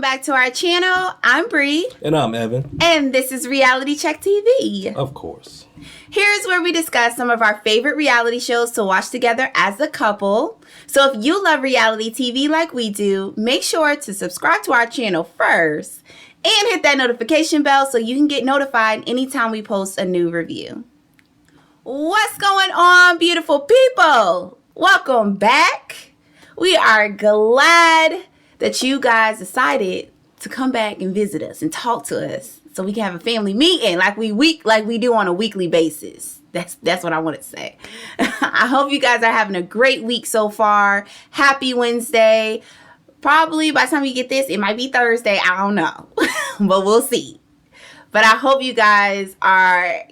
back to our channel. I'm Bree. And I'm Evan. And this is Reality Check TV. Of course. Here's where we discuss some of our favorite reality shows to watch together as a couple. So if you love reality TV like we do, make sure to subscribe to our channel first and hit that notification bell so you can get notified anytime we post a new review. What's going on, beautiful people? Welcome back. We are glad that you guys decided to come back and visit us and talk to us so we can have a family meeting like we do on a weekly basis. That's what I wanted to say. I hope you guys are having a great week so far. Happy Wednesday. Probably by the time you get this, it might be Thursday. I don't know, but we'll see. But I hope you guys are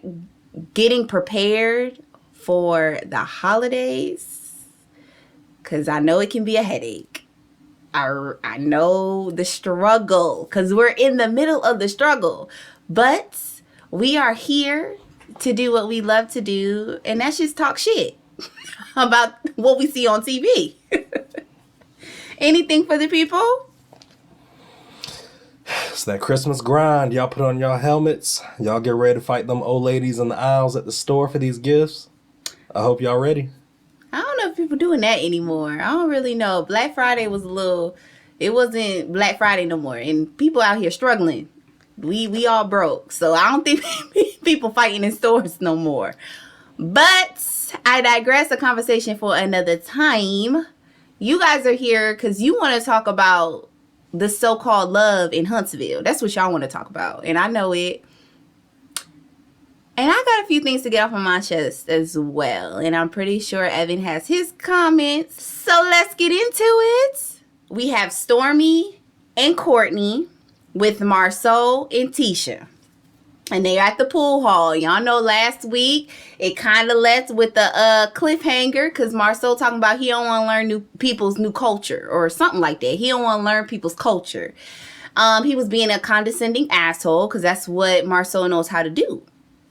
getting prepared for the holidays, because I know it can be a headache. I know the struggle, because we're in the middle of the struggle. But we are here to do what we love to do, and that's just talk shit about what we see on TV. Anything for the people? It's that Christmas grind. Y'all put on y'all helmets. Y'all get ready to fight them old ladies in the aisles at the store for these gifts. I hope y'all ready. I don't know if people doing that anymore. I don't really know. Black Friday was it wasn't Black Friday no more. And people out here struggling. We all broke. So I don't think people fighting in stores no more. But I digress, a conversation for another time. You guys are here because you want to talk about the so-called love in Huntsville. That's what y'all want to talk about. And I know it. And I got a few things to get off of my chest as well. And I'm pretty sure Evan has his comments. So let's get into it. We have Stormy and Courtney with Marceau and Tisha. And they're at the pool hall. Y'all know last week it kind of left with the cliffhanger, because Marceau talking about he don't want to learn people's new culture or something like that. He don't want to learn people's culture. He was being a condescending asshole, because that's what Marceau knows how to do.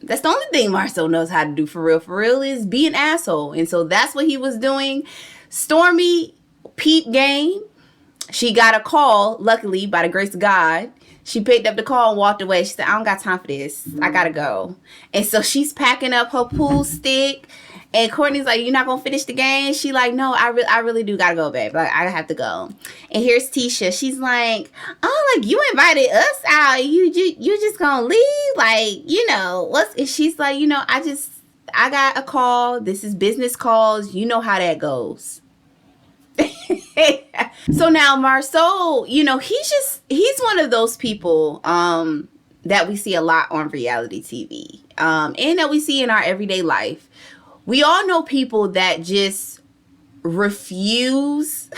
That's the only thing Marceau knows how to do for real is be an asshole. And so that's what he was doing. Stormy peep game. She got a call, luckily, by the grace of God. She picked up the call and walked away. She said, I don't got time for this. I gotta go. And so she's packing up her pool stick. And Courtney's like, you're not gonna finish the game? She like, no, I really do gotta go, babe. Like, I have to go. And here's Tisha. She's like, oh, like, you invited us out. You just gonna leave? Like, you know, what's... And she's like, you know, I got a call. This is business calls. You know how that goes. So now Marceau, you know, he's one of those people that we see a lot on reality TV, and that we see in our everyday life. We all know people that just refuse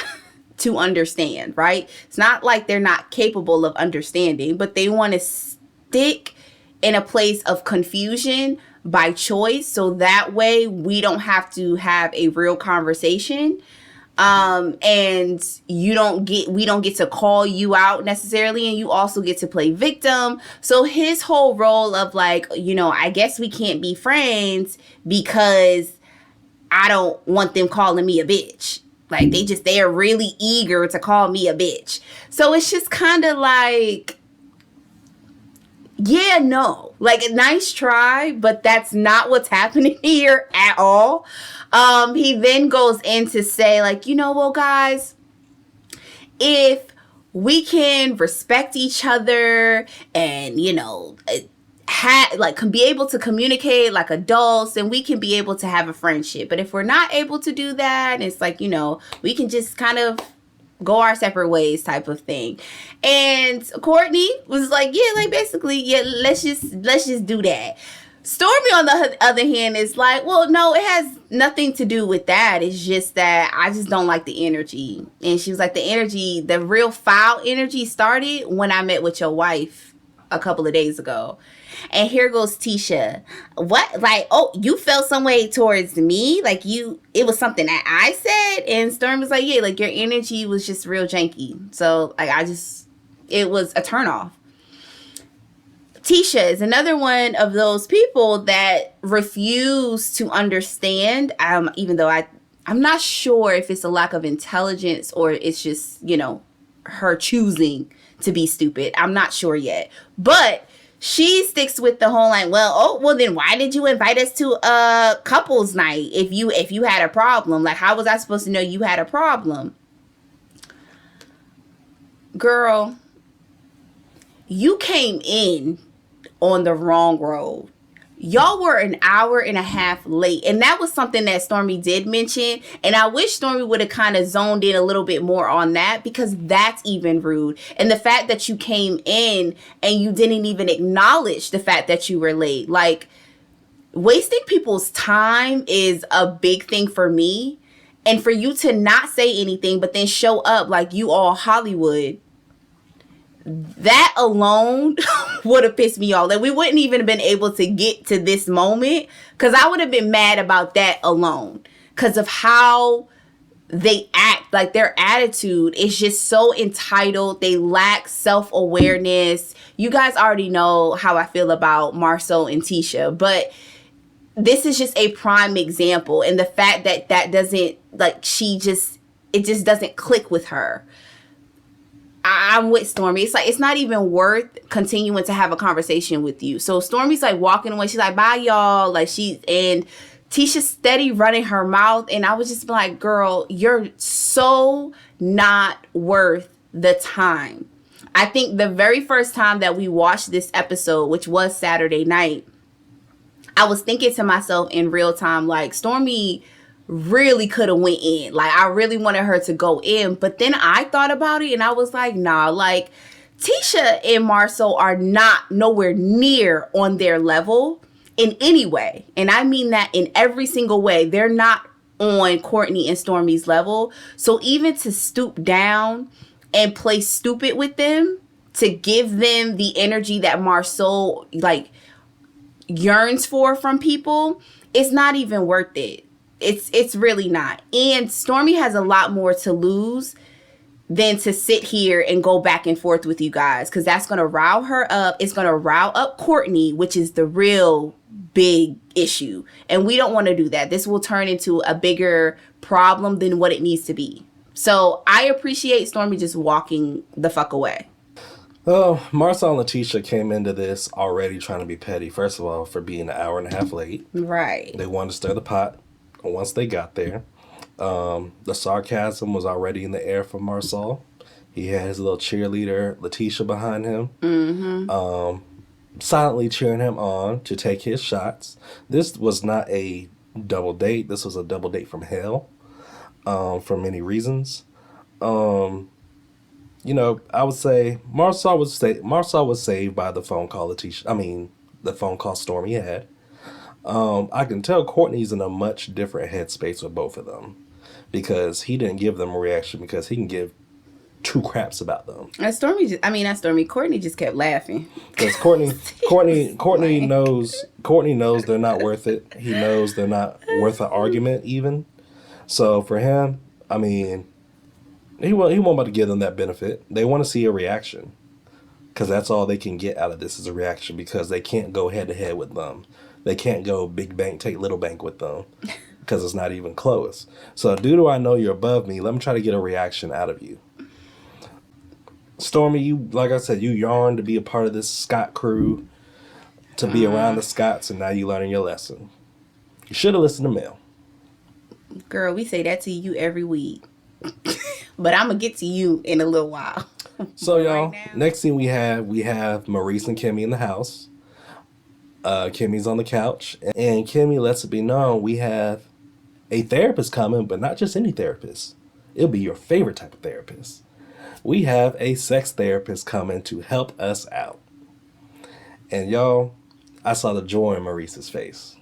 to understand, right? It's not like they're not capable of understanding, but they want to stick in a place of confusion by choice, so that way we don't have to have a real conversation. And we don't get to call you out necessarily, and you also get to play victim. So his whole role of like, you know, I guess we can't be friends because I don't want them calling me a bitch. Like they're really eager to call me a bitch. So it's just kind of like, yeah, no, like a nice try, but that's not what's happening here at all. He then goes in to say, like, you know, well, guys, if we can respect each other and, you know, can be able to communicate like adults, and we can be able to have a friendship. But if we're not able to do that, it's like, you know, we can just kind of go our separate ways type of thing. And Courtney was like, yeah, like basically, yeah, let's just do that. Stormy, on the other hand, is like, well, no, it has nothing to do with that. It's just that I just don't like the energy. And she was like, the real foul energy started when I met with your wife a couple of days ago. And here goes Tisha. What? Like, oh, you felt some way towards me? Like it was something that I said? And Storm was like, yeah, like your energy was just real janky. So like, it was a turnoff. Tisha is another one of those people that refuse to understand, even though I'm not sure if it's a lack of intelligence or it's just, you know, her choosing to be stupid. I'm not sure yet. But she sticks with the whole like, well, then why did you invite us to a couples night if you had a problem? Like, how was I supposed to know you had a problem? Girl, you came in on the wrong road. Y'all were an hour and a half late. And that was something that Stormy did mention. And I wish Stormy would have kind of zoned in a little bit more on that, because that's even rude. And the fact that you came in and you didn't even acknowledge the fact that you were late. Like, wasting people's time is a big thing for me. And for you to not say anything, but then show up like you all Hollywood, that alone would have pissed me off. Like, we wouldn't even have been able to get to this moment, because I would have been mad about that alone, because of how they act. Like, their attitude is just so entitled. They lack self-awareness. You guys already know how I feel about Marceau and Tisha, but this is just a prime example. And the fact that doesn't, like, it just doesn't click with her. I'm with Stormy. It's like, it's not even worth continuing to have a conversation with you. So Stormy's like walking away. She's like, bye, y'all. Like, and Tisha's steady running her mouth. And I was just like, girl, you're so not worth the time. I think the very first time that we watched this episode, which was Saturday night, I was thinking to myself in real time, like, Stormy really could have went in. Like, I really wanted her to go in. But then I thought about it and I was like, nah, like, Tisha and Marceau are not nowhere near on their level in any way. And I mean that in every single way. They're not on Courtney and Stormy's level. So even to stoop down and play stupid with them, to give them the energy that Marceau, like, yearns for from people, it's not even worth it. It's really not. And Stormy has a lot more to lose than to sit here and go back and forth with you guys, because that's going to rile her up. It's going to rile up Courtney, which is the real big issue. And we don't want to do that. This will turn into a bigger problem than what it needs to be. So I appreciate Stormy just walking the fuck away. Well, Marceau and Letitia came into this already trying to be petty, first of all, for being an hour and a half late. Right. They wanted to stir the pot once they got there. The sarcasm was already in the air for Marceau. He had his little cheerleader, Letitia, behind him. Mm-hmm. Silently cheering him on to take his shots. This was not a double date. This was a double date from hell, for many reasons. I would say Marceau was saved by the phone call the phone call Stormy had. I can tell Courtney's in a much different headspace with both of them, because he didn't give them a reaction because he can give two craps about them. And Courtney just kept laughing. Because Courtney knows they're not worth it. He knows they're not worth an argument even. So for him, he won't about to give them that benefit. They want to see a reaction, because that's all they can get out of this is a reaction, because they can't go head to head with them. They can't go big bank, take little bank with them, because it's not even close. So due to I know you're above me, let me try to get a reaction out of you. Stormy, like I said, you yearned to be a part of this Scott crew, to be around the Scotts, and now you learning your lesson. You should have listened to Mel. Girl, we say that to you every week. But I'm going to get to you in a little while. So, y'all, next thing we have Maurice and Kimmy in the house. Kimmy's on the couch. And Kimmy lets it be known we have a therapist coming, but not just any therapist. It'll be your favorite type of therapist. We have a sex therapist coming to help us out. And, y'all, I saw the joy in Maurice's face.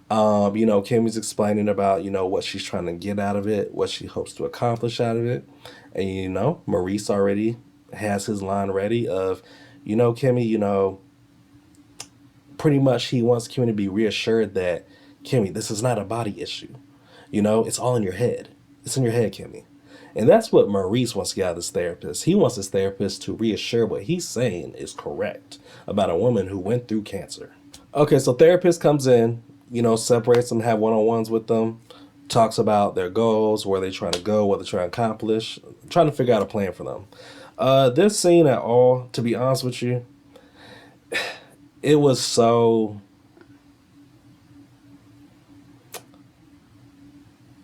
Kimmy's explaining about, what she's trying to get out of it, what she hopes to accomplish out of it. And, Maurice already has his line ready of, Kimmy, pretty much he wants Kimmy to be reassured that, Kimmy, this is not a body issue. It's all in your head. It's in your head, Kimmy. And that's what Maurice wants to get out of this therapist. He wants this therapist to reassure what he's saying is correct about a woman who went through cancer. Okay, so therapist comes in, separates them, have one-on-ones with them, talks about their goals, where they're trying to go, what they're trying to accomplish, trying to figure out a plan for them. This scene at all, to be honest with you, it was so.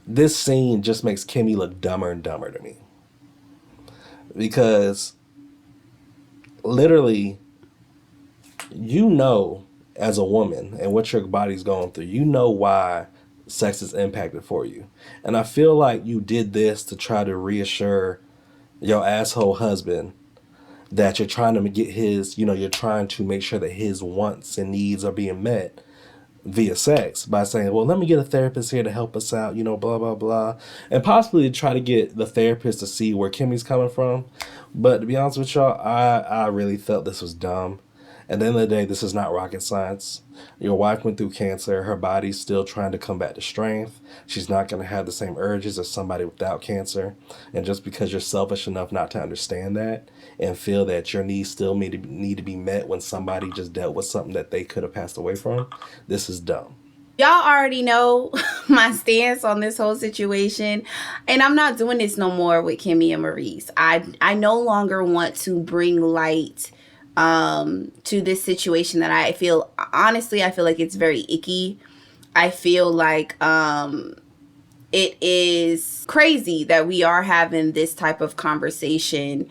This scene just makes Kimmy look dumber and dumber to me. Because literally, as a woman and what your body's going through, why sex is impacted for you. And I feel like you did this to try to reassure your asshole husband that you're trying to get you're trying to make sure that his wants and needs are being met via sex by saying, well, let me get a therapist here to help us out, blah, blah, blah. And possibly try to get the therapist to see where Kimmy's coming from. But to be honest with y'all, I really felt this was dumb. At the end of the day, this is not rocket science. Your wife went through cancer. Her body's still trying to come back to strength. She's not going to have the same urges as somebody without cancer. And just because you're selfish enough not to understand that and feel that your needs still need to be met when somebody just dealt with something that they could have passed away from, this is dumb. Y'all already know my stance on this whole situation, and I'm not doing this no more with Kimmy and Maurice. I no longer want to bring light to this situation that I feel like it's very icky. I feel like it is crazy that we are having this type of conversation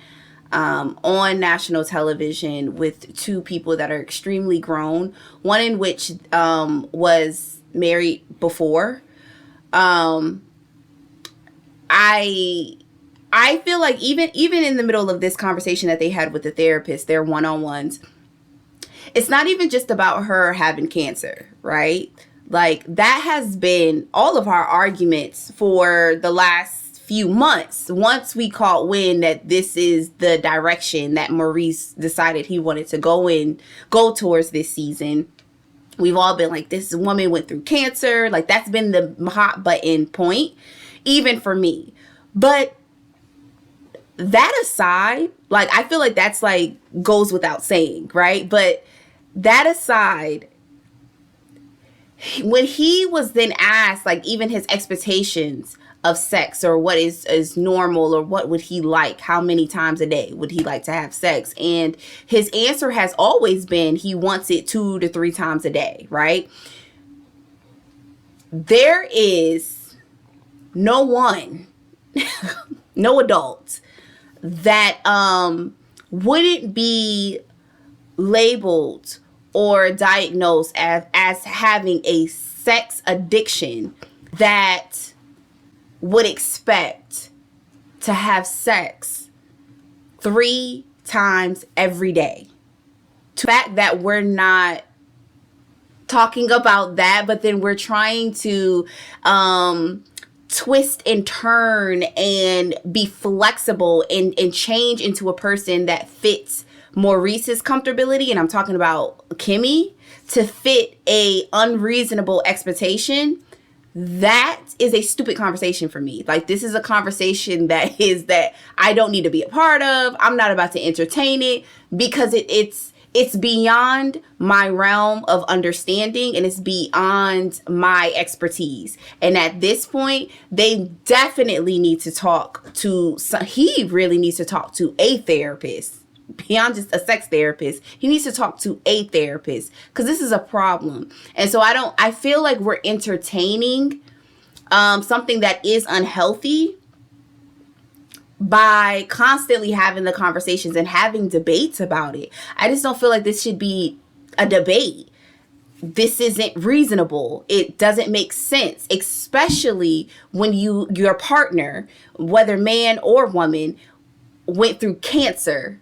on national television with two people that are extremely grown, one in which was married before. I feel like even in the middle of this conversation that they had with the therapist, their one-on-ones, it's not even just about her having cancer, right? Like, that has been all of our arguments for the last few months. Once we caught wind that this is the direction that Maurice decided he wanted to go towards this season, we've all been like, this woman went through cancer. Like, that's been the hot button point, even for me. But that aside, like, I feel like that's like goes without saying, right? But that aside, when he was then asked, like, even his expectations of sex or what is normal or what would he like, how many times a day would he like to have sex? And his answer has always been he wants it 2 to 3 times a day, right? There is no one, no adult that wouldn't be labeled or diagnosed as having a sex addiction that would expect to have sex 3 times every day. The fact that we're not talking about that, but then we're trying to twist and turn and be flexible and change into a person that fits Maurice's comfortability, and I'm talking about Kimmy, to fit a unreasonable expectation. That is a stupid conversation for me. Like, this is a conversation that I don't need to be a part of. I'm not about to entertain it because it's beyond my realm of understanding and it's beyond my expertise. And at this point, they definitely need to talk to, he really needs to talk to a therapist. Beyond just a sex therapist, he needs to talk to a therapist because this is a problem. And so I feel like we're entertaining something that is unhealthy by constantly having the conversations and having debates about it. I just don't feel like this should be a debate. This isn't reasonable. It doesn't make sense, especially when your partner, whether man or woman, went through cancer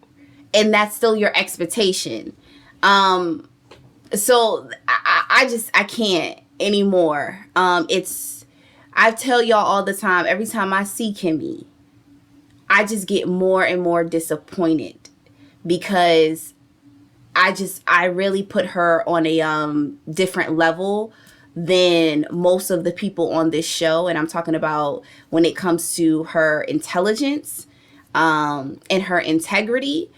and that's still your expectation. So I can't anymore. I tell y'all all the time, every time I see Kimmy, I just get more and more disappointed because I really put her on a different level than most of the people on this show. And I'm talking about when it comes to her intelligence and her integrity.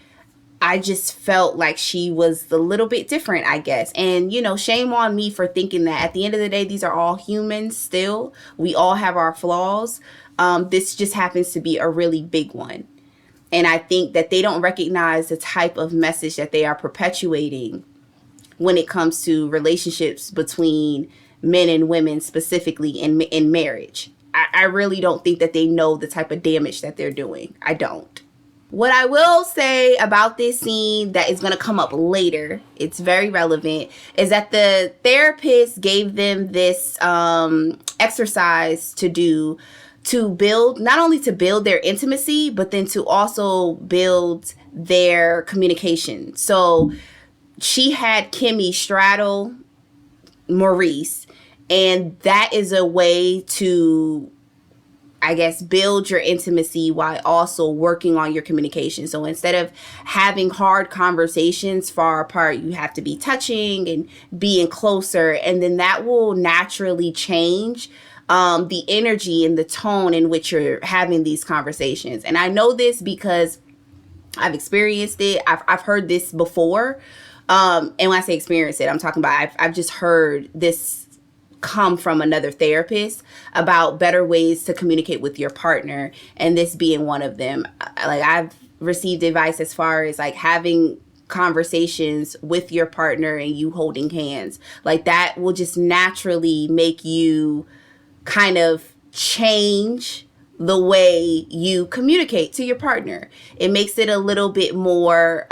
I just felt like she was a little bit different, I guess. And, shame on me for thinking that. At the end of the day, these are all humans still. We all have our flaws. This just happens to be a really big one. And I think that they don't recognize the type of message that they are perpetuating when it comes to relationships between men and women, specifically in marriage. I really don't think that they know the type of damage that they're doing. I don't. What I will say about this scene that is going to come up later, it's very relevant, is that the therapist gave them this exercise to do to build, not only to build their intimacy, but then to also build their communication. So she had Kimmy straddle Maurice, and that is a way to, I guess, build your intimacy while also working on your communication. So instead of having hard conversations far apart, you have to be touching and being closer. And then that will naturally change the energy and the tone in which you're having these conversations. And I know this because I've experienced it. I've heard this before. And when I say experience it, I'm talking about I've just heard this come from another therapist about better ways to communicate with your partner, and this being one of them. Like, I've received advice as far as like having conversations with your partner and you holding hands. Like, that will just naturally make you kind of change the way you communicate to your partner. It makes it a little bit more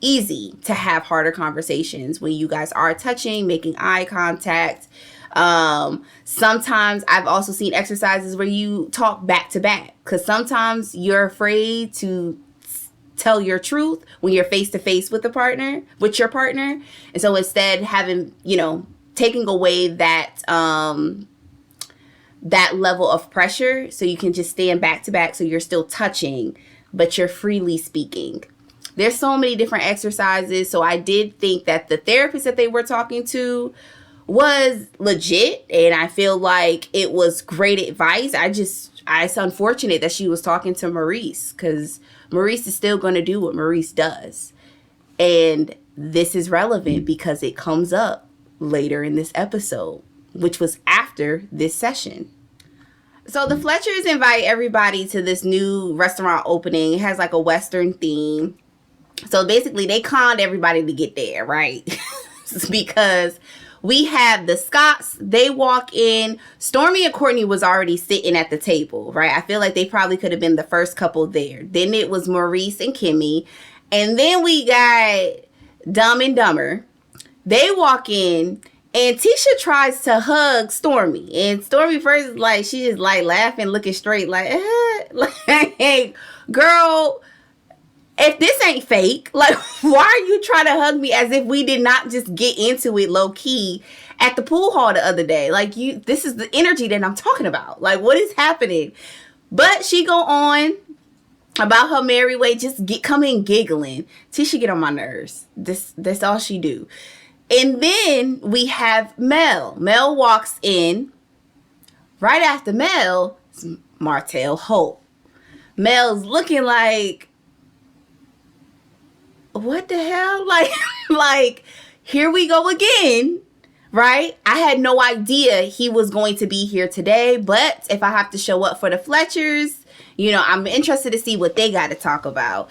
easy to have harder conversations when you guys are touching, making eye contact. Sometimes I've also seen exercises where you talk back to back, because sometimes you're afraid to tell your truth when you're face to face with your partner. And so instead, having, taking away that that level of pressure, so you can just stand back to back, so you're still touching, but you're freely speaking. There's so many different exercises. So I did think that the therapist that they were talking to was legit, and I feel like it was great advice. It's unfortunate that she was talking to Maurice, because Maurice is still going to do what Maurice does. And this is relevant because it comes up later in this episode, which was after this session. So the Fletchers invite everybody to this new restaurant opening. It has like a Western theme. So basically, they conned everybody to get there, right? Because we have the Scotts. They walk in. Stormy and Courtney was already sitting at the table, right? I feel like they probably could have been the first couple there. Then it was Maurice and Kimmy. And then we got Dumb and Dumber. They walk in, and Tisha tries to hug Stormy. And Stormy first is like, she just like laughing, looking straight like, like, girl, if this ain't fake, like, why are you trying to hug me as if we did not just get into it low key at the pool hall the other day? Like, this is the energy that I'm talking about. Like, what is happening? But she go on about her merry way, just coming giggling. Tisha get on my nerves. That's all she do. And then we have Mel. Mel walks in. Right after Mel is Martell Hope. Mel's looking like, what the hell? Like, here we go again, right? I had no idea he was going to be here today, but if I have to show up for the Fletchers, I'm interested to see what they got to talk about.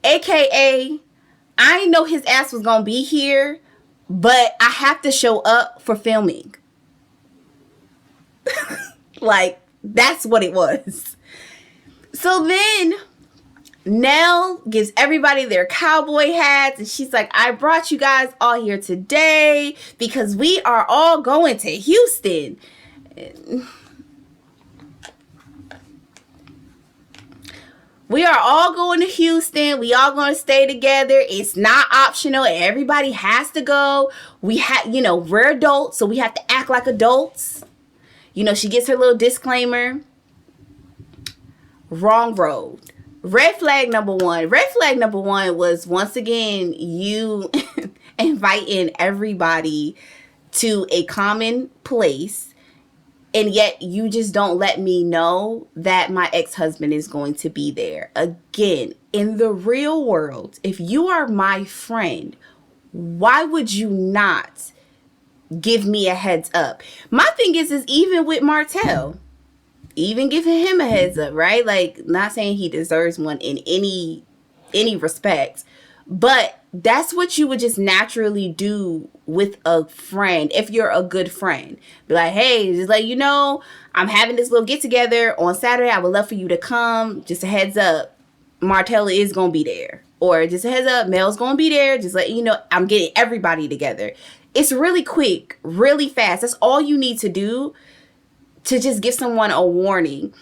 AKA, I didn't know his ass was going to be here, but I have to show up for filming. Like, that's what it was. So then Nell gives everybody their cowboy hats, and she's like, I brought you guys all here today because we are all going to Houston. We are all going to Houston. We all going to stay together. It's not optional. Everybody has to go. We have, we're adults, so we have to act like adults. She gets her little disclaimer. Wrong road. Red flag number one. Red flag number one was, once again, you inviting everybody to a common place, and yet you just don't let me know that my ex-husband is going to be there. Again, in the real world, if you are my friend, why would you not give me a heads up? My thing is even with Martell, even giving him a heads up, right? Like, not saying he deserves one in any respect, but that's what you would just naturally do with a friend if you're a good friend. Be like, hey, just like, I'm having this little get together on Saturday. I would love for you to come. Just a heads up, Martella is gonna be there. Or just a heads up, Mel's gonna be there. Just let you know, I'm getting everybody together. It's really quick, really fast. That's all you need to do to just give someone a warning.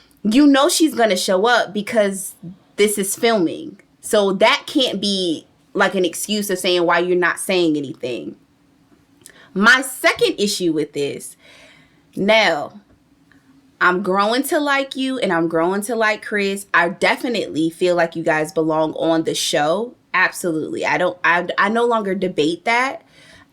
She's gonna show up because this is filming. So that can't be like an excuse of saying why you're not saying anything. My second issue with this, now, I'm growing to like you and I'm growing to like Chris. I definitely feel like you guys belong on the show. Absolutely. I no longer debate that.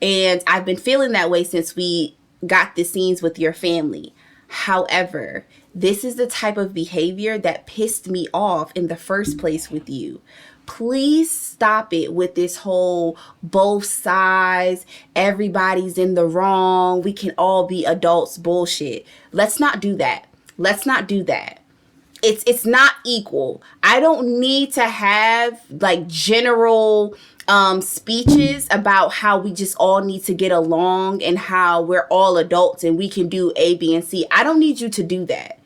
And I've been feeling that way since we got the scenes with your family. However, this is the type of behavior that pissed me off in the first place with you. Please stop it with this whole both sides, everybody's in the wrong, we can all be adults bullshit. Let's not do that. Let's not do that. It's not equal. I don't need to have like general speeches about how we just all need to get along and how we're all adults and we can do A, B, and C. I don't need you to do that.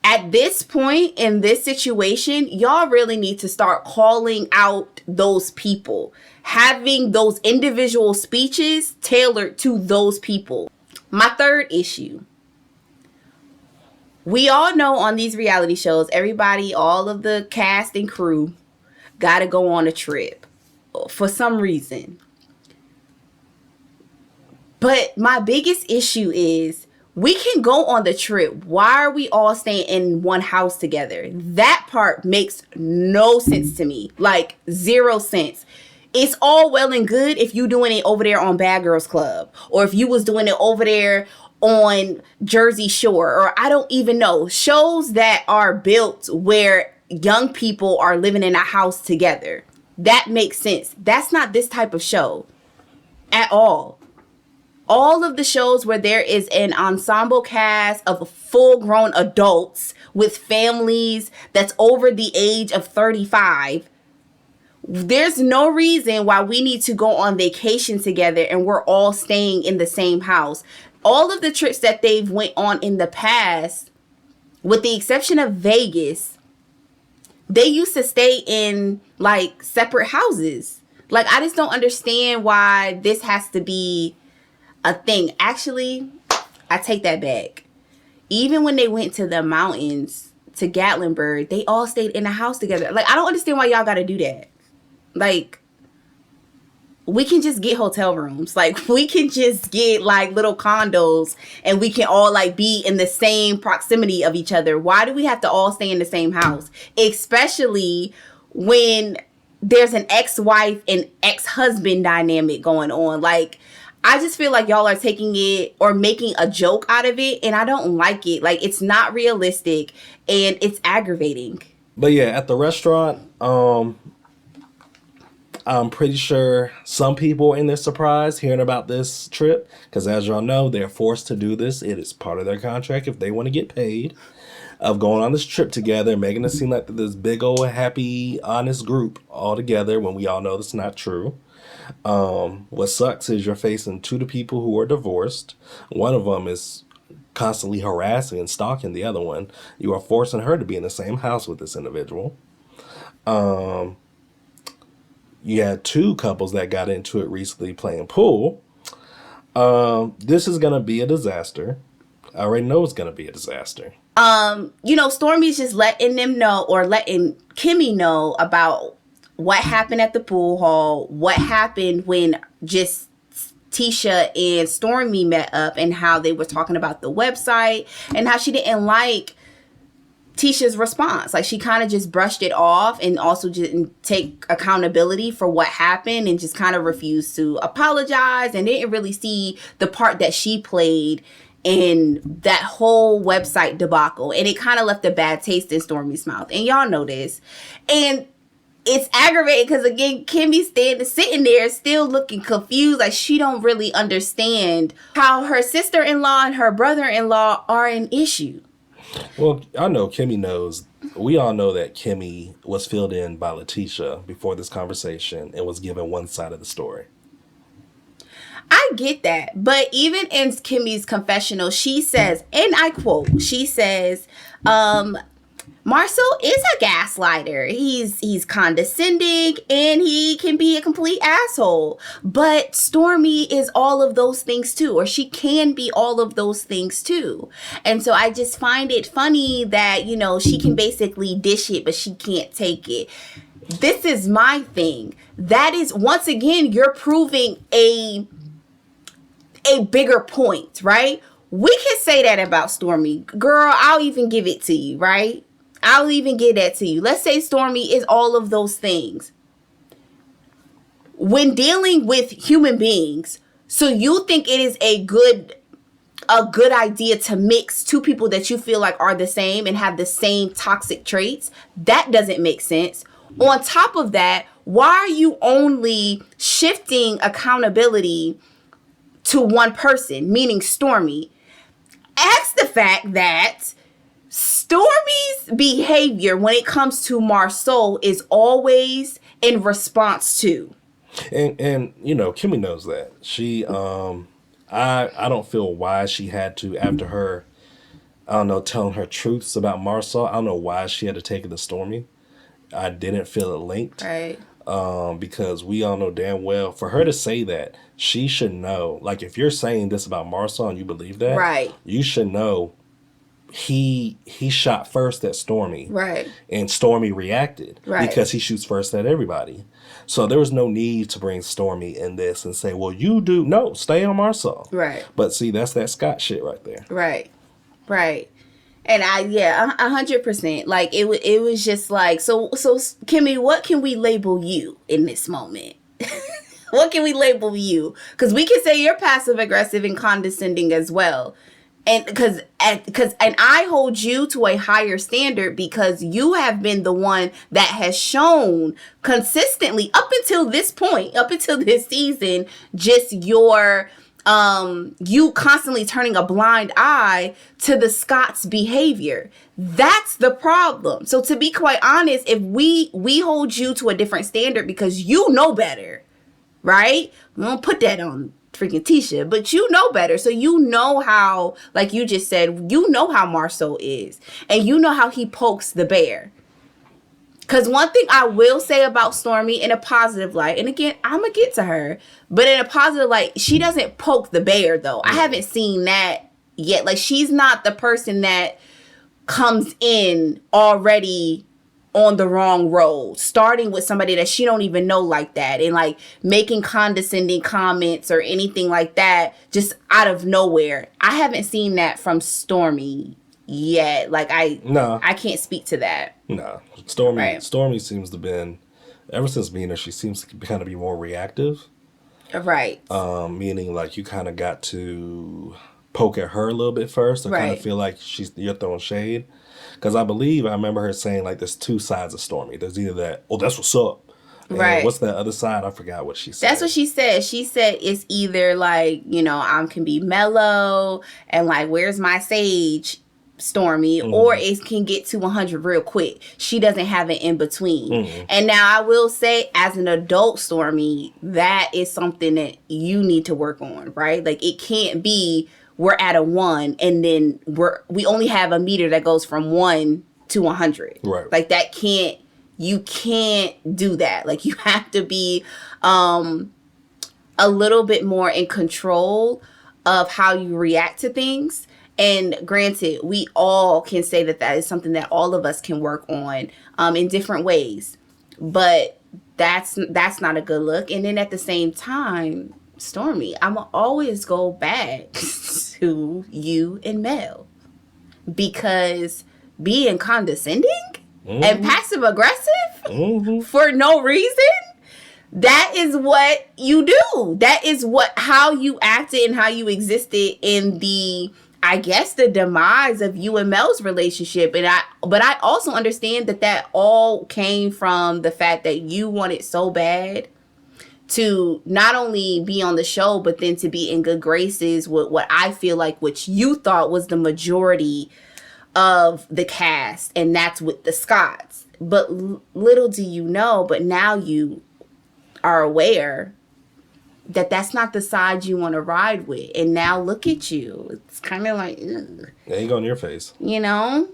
At this point in this situation, y'all really need to start calling out those people, having those individual speeches tailored to those people. My third issue. We all know on these reality shows, everybody, all of the cast and crew got to go on a trip for some reason. But my biggest issue is, we can go on the trip. Why are we all staying in one house together? That part makes no sense to me. Like, 0 sense. It's all well and good if you doing it over there on Bad Girls Club. Or if you was doing it over there on Jersey Shore. Or I don't even know. Shows that are built where young people are living in a house together. That makes sense. That's not this type of show. At all. All of the shows where there is an ensemble cast of full-grown adults with families that's over the age of 35, there's no reason why we need to go on vacation together and we're all staying in the same house. All of the trips that they've went on in the past, with the exception of Vegas, they used to stay in like separate houses. Like, I just don't understand why this has to be a thing. Actually, I take that back. Even when they went to the mountains, to Gatlinburg, they all stayed in a house together. Like, I don't understand why y'all gotta do that. Like, we can just get hotel rooms. Like, we can just get like little condos and we can all like be in the same proximity of each other. Why do we have to all stay in the same house? Especially when there's an ex-wife and ex-husband dynamic going on. Like, I just feel like y'all are taking it or making a joke out of it, and I don't like it. Like, it's not realistic, and it's aggravating. But yeah, at the restaurant, I'm pretty sure some people in their surprise hearing about this trip, because as y'all know, they're forced to do this. It is part of their contract if they want to get paid, of going on this trip together, making it seem like this big old happy, honest group all together when we all know that's not true. What sucks is you're facing two of the people who are divorced. One of them is constantly harassing and stalking the other one. You are forcing her to be in the same house with this individual. You had two couples that got into it recently playing pool. This is going to be a disaster. I already know it's going to be a disaster. Stormy's just letting them know, or letting Kimmy know about what happened at the pool hall, what happened when just Tisha and Stormy met up, and how they were talking about the website, and how she didn't like Tisha's response. Like, she kind of just brushed it off and also didn't take accountability for what happened and just kind of refused to apologize and didn't really see the part that she played in that whole website debacle. And it kind of left a bad taste in Stormy's mouth. And y'all know this. And it's aggravating because, again, Kimmy's sitting there still looking confused. Like, she don't really understand how her sister-in-law and her brother-in-law are an issue. Well, I know Kimmy knows. We all know that Kimmy was filled in by Letitia before this conversation and was given one side of the story. I get that. But even in Kimmy's confessional, she says, and I quote, she says, Marcel is a gaslighter. He's condescending and he can be a complete asshole. But Stormy is all of those things too, or she can be all of those things too. And so I just find it funny that, you know, she can basically dish it, but she can't take it. This is my thing. That is, once again, you're proving a bigger point, right? We can say that about Stormy. Girl, I'll even give it to you, right? I'll even give that to you. Let's say Stormy is all of those things. When dealing with human beings, so you think it is a good idea to mix two people that you feel like are the same and have the same toxic traits? That doesn't make sense. On top of that, why are you only shifting accountability to one person, meaning Stormy? Ask the fact that Stormy's behavior when it comes to Marcel is always in response to. And you know, Kimmy knows that. She I don't feel why she had to, after her, I don't know, telling her truths about Marcel, I don't know why she had to take it to Stormy. I didn't feel it linked. Right. Because we all know damn well, for her to say that, she should know. Like, if you're saying this about Marcel and you believe that, right, you should know he shot first at Stormy. Right. And Stormy reacted. Right. Because he shoots first at everybody. So there was no need to bring Stormy in this and say, well, you do. No, stay on Marcel. Right. But see, that's that Scott shit right there. Right. Right. And 100%. Like, it was just like, so Kimmy, what can we label you in this moment? What can we label you? Because we can say you're passive aggressive and condescending as well. And because I hold you to a higher standard because you have been the one that has shown consistently up until this point, up until this season, just your you constantly turning a blind eye to the Scott's behavior. That's the problem. So to be quite honest, if we hold you to a different standard because you know better, right? We don't put that on freaking Tisha, but you know better. So you know how, like you just said, you know how Marcel is, and you know how he pokes the bear. Because one thing I will say about Stormy in a positive light, and again, I'm going to get to her, but in a positive light, she doesn't poke the bear, though. I haven't seen that yet. Like, she's not the person that comes in already on the wrong road, starting with somebody that she don't even know like that, and like making condescending comments or anything like that just out of nowhere. I haven't seen that from Stormy yet. Like, I can't speak to that. No. Stormy seems to been, ever since being there, she seems to kind of be more reactive. Right. Meaning like you kind of got to poke at her a little bit first to kind of feel like you're throwing shade. Because I remember her saying like there's two sides of Stormy. There's either that, oh, that's what's up. And right. What's the other side? I forgot what she said. That's what she said. She said it's either like, you know, I can be mellow and like, where's my sage, Stormy, or it can get to 100 real quick. She doesn't have an in between. And now I will say, as an adult Stormy, that is something that you need to work on, right? Like, it can't be we're at a 1 and then we only have a meter that goes from 1 to 100. Right. Like, you can't do that. Like, you have to be a little bit more in control of how you react to things. And granted, we all can say that is something that all of us can work on in different ways. But that's not a good look. And then at the same time, Stormy, I'm going to always go back to you and Mel. Because being condescending and passive aggressive for no reason, that is what you do. That is how you acted and how you existed in the demise of you and Mel's relationship. But I also understand that all came from the fact that you wanted so bad to not only be on the show, but then to be in good graces with what I feel like, which you thought was the majority of the cast, and that's with the Scotts. But little do you know, but now you are aware that that's not the side you want to ride with. And now look at you. It's kind of like, ugh. There you go in your face. You know?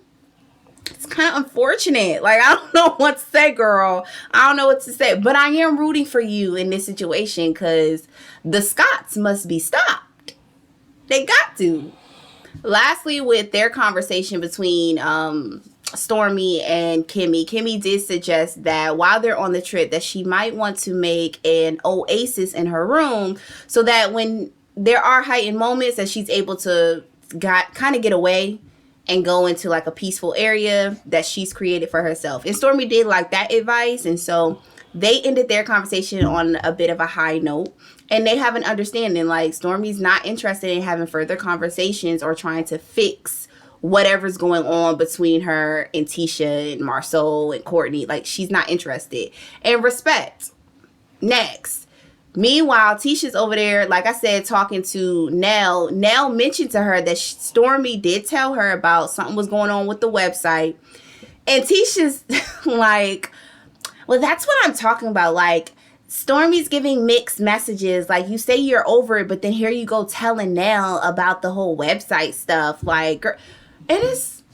It's kind of unfortunate. Like, I don't know what to say, girl. I don't know what to say. But I am rooting for you in this situation because the Scotts must be stopped. They got to. Lastly, with their conversation between Stormy and Kimmy did suggest that while they're on the trip that she might want to make an oasis in her room so that when there are heightened moments that she's able to kind of get away and go into like a peaceful area that she's created for herself. And Stormy did like that advice, and so they ended their conversation on a bit of a high note. And they have an understanding, like, Stormy's not interested in having further conversations or trying to fix whatever's going on between her and Tisha and Marsau and Courtney. Like, she's not interested. And respect. Next. Meanwhile, Tisha's over there, like I said, talking to Nell. Nell mentioned to her that Stormy did tell her about something was going on with the website. And Tisha's like, well, that's what I'm talking about. Like, Stormy's giving mixed messages. Like, you say you're over it, but then here you go telling Nell about the whole website stuff. Like, it is.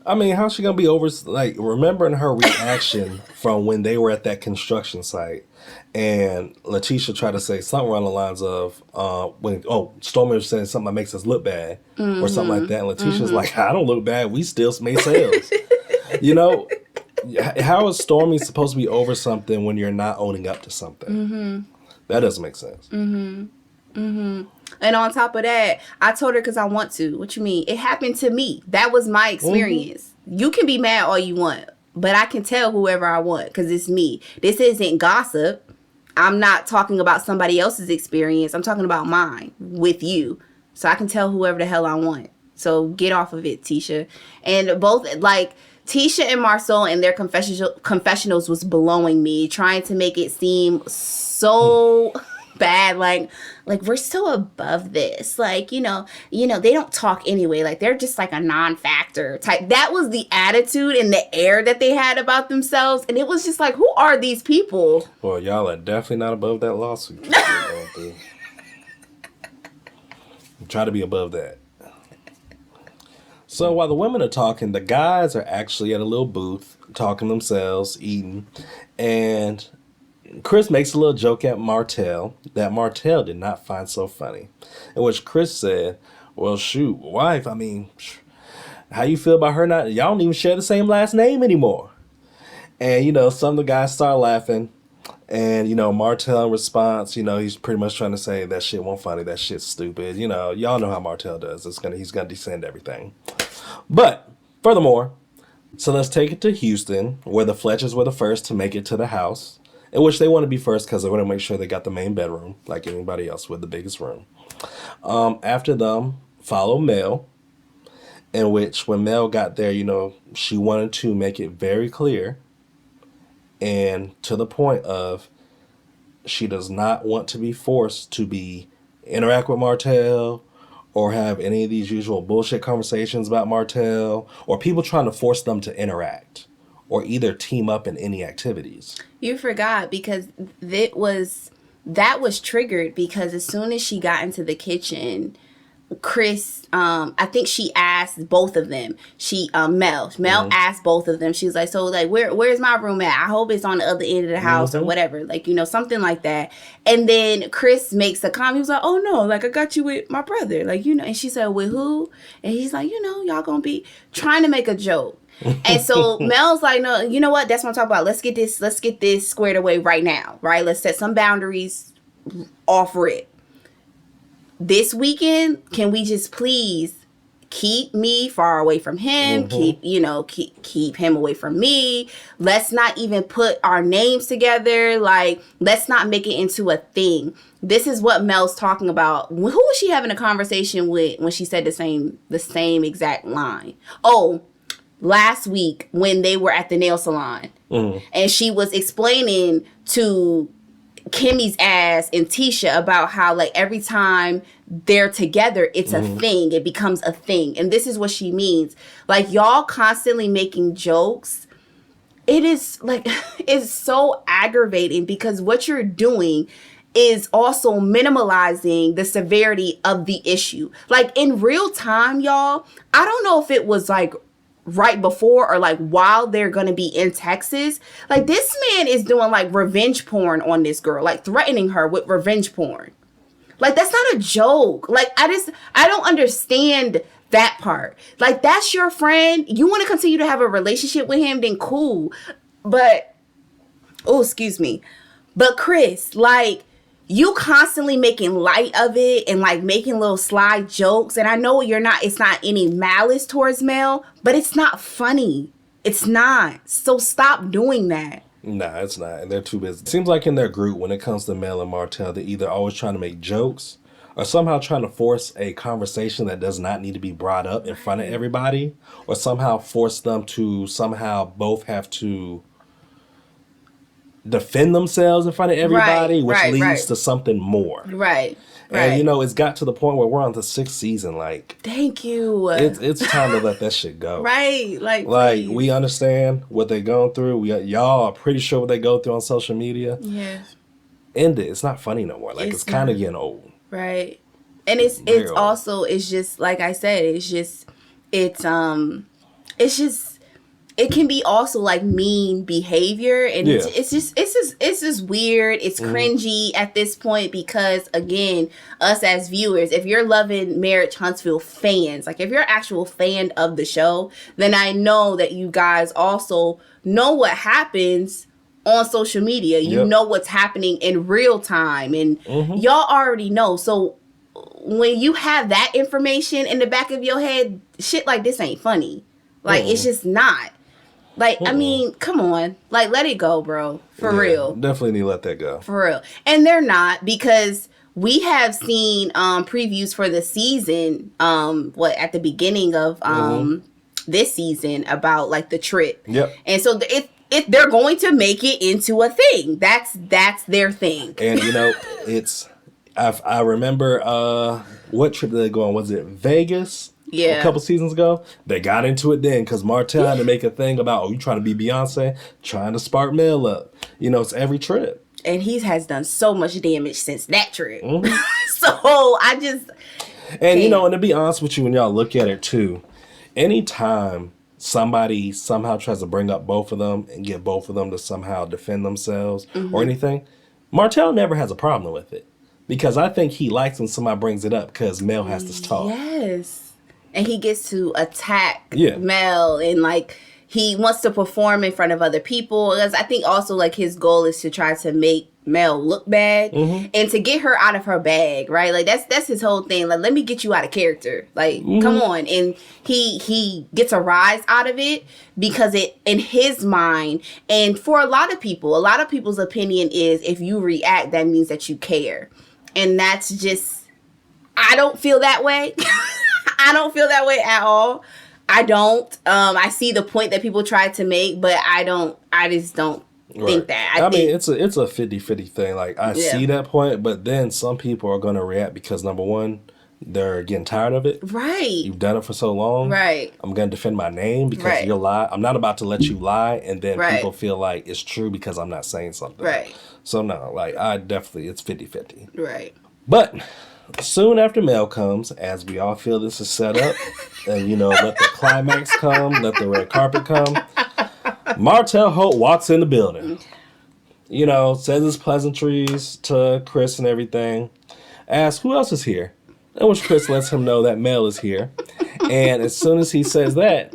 I mean, how's she gonna be over? Like, remembering her reaction from when they were at that construction site, and Letitia tried to say something along the lines of, Stormy was saying something that makes us look bad, or something like that. And Letitia's like, I don't look bad. We still made sales. You know. How is Stormy supposed to be over something when you're not owning up to something? Mm-hmm. That doesn't make sense. Mm-hmm. Mm-hmm. And on top of that, I told her because I want to. What you mean? It happened to me. That was my experience. Mm-hmm. You can be mad all you want, but I can tell whoever I want because it's me. This isn't gossip. I'm not talking about somebody else's experience. I'm talking about mine with you. So I can tell whoever the hell I want. So get off of it, Tisha. And both, like, Tisha and Marsau and their confessionals was blowing me, trying to make it seem so bad. Like we're so above this. Like, you know, they don't talk anyway. Like, they're just like a non-factor type. That was the attitude and the air that they had about themselves. And it was just like, who are these people? Well, y'all are definitely not above that lawsuit. Try to be above that. So while the women are talking, the guys are actually at a little booth talking themselves, eating. And Chris makes a little joke at Martell that Martell did not find so funny. In which Chris said, well, shoot, wife, I mean, how you feel about her not, y'all don't even share the same last name anymore. And, some of the guys start laughing. And, Martell in response, he's pretty much trying to say that shit wasn't funny, that shit's stupid. Y'all know how Martell does. He's gonna descend everything. But, furthermore, so let's take it to Houston, where the Fletchers were the first to make it to the house, in which they want to be first because they want to make sure they got the main bedroom, like anybody else with the biggest room. After them, follow Mel, in which when Mel got there, she wanted to make it very clear and to the point of she does not want to be forced to interact with Martell or have any of these usual bullshit conversations about Martell or people trying to force them to interact or either team up in any activities. You forgot because that was triggered because as soon as she got into the kitchen, Chris, I think she asked both of them. Mel asked both of them. She was like, so like, where's my room at? I hope it's on the other end of the house or whatever. Like, something like that. And then Chris makes a comment. He was like, oh no, like I got you with my brother. Like, and she said, with who? And he's like, y'all gonna be trying to make a joke. And so Mel's like, no, you know what? That's what I'm talking about. Let's get this squared away right now. Right. Let's set some boundaries off rip. This weekend, can we just please keep me far away from him? Keep him away from me. Let's not even put our names together. Like, let's not make it into a thing. This is what Mel's talking about. Who was she having a conversation with when she said the same exact line? Oh, last week when they were at the nail salon. And she was explaining to Kimmy's ass and Tisha about how like every time they're together, it's a thing. It becomes a thing. And this is what she means. Like, y'all constantly making jokes. It is like, it's so aggravating because what you're doing is also minimalizing the severity of the issue. Like, in real time, y'all, I don't know if it was like right before or like while they're gonna be in Texas. Like, this man is doing like revenge porn on this girl, like threatening her with revenge porn. Like, that's not a joke. Like, I don't understand that part. Like, that's your friend. You want to continue to have a relationship with him, then cool. But, oh, excuse me. But Chris, like, you constantly making light of it and like making little sly jokes. And I know it's not any malice towards Mel, but it's not funny. It's not. So stop doing that. Nah, it's not. And they're too busy. It seems like in their group, when it comes to Mel and Martell, they're either always trying to make jokes or somehow trying to force a conversation that does not need to be brought up in front of everybody, or somehow force them to somehow both have to defend themselves in front of everybody, which leads to something more. Right. And, you know, it's got to the point where we're on the 6th season. Like, thank you. It's time to let that shit go. Right. Like we understand what they're going through. Y'all are pretty sure what they go through on social media. Yeah. End it. It's not funny no more. Like, it's kind of getting old. Right. And it's also, it's just, like I said, it can be also like mean behavior, and it's just weird. It's cringy at this point because, again, us as viewers, if you're loving Marriage Huntsville fans, like if you're an actual fan of the show, then I know that you guys also know what happens on social media. You know what's happening in real time, and y'all already know. So when you have that information in the back of your head, shit like this ain't funny. Like, it's just not. Like, I mean, come on. Like, let it go, bro. For real. Definitely need to let that go. For real. And they're not, because we have seen previews for the season, at the beginning of this season about, like, the trip. Yep. And so if they're going to make it into a thing. That's their thing. And, you know, I remember, what trip did they go on? Was it Vegas? Yeah. A couple seasons ago, they got into it then because Martell had to make a thing about, you trying to be Beyonce, trying to spark Mel up. You know, it's every trip. And he has done so much damage since that trip. So I just... And, you know, and to be honest with you, when y'all look at it too, anytime somebody somehow tries to bring up both of them and get both of them to somehow defend themselves or anything, Martell never has a problem with it. Because I think he likes when somebody brings it up because Mel has to talk. Yes. And he gets to attack Mel, and like he wants to perform in front of other people. Because I think also like his goal is to try to make Mel look bad and to get her out of her bag, right? Like that's his whole thing. Like, let me get you out of character. Like, come on. And he gets a rise out of it because it, in his mind, and for a lot of people's opinion is if you react, that means that you care. And that's just, I don't feel that way. I don't feel that way at all. I don't. I see the point that people try to make, but I just don't think that. I mean, it's a 50-50 thing. Like, I see that point, but then some people are going to react because, number one, they're getting tired of it. Right. You've done it for so long. Right. I'm going to defend my name because you're lying. I'm not about to let you lie, and then people feel like it's true because I'm not saying something. Right. So, no, like, it's 50-50. Right. But soon after Mel comes, as we all feel this is set up, and, you know, let the climax come, let the red carpet come, Martell Holt walks in the building. You know, says his pleasantries to Chris and everything. Asks, who else is here? In which Chris lets him know that Mel is here. And as soon as he says that,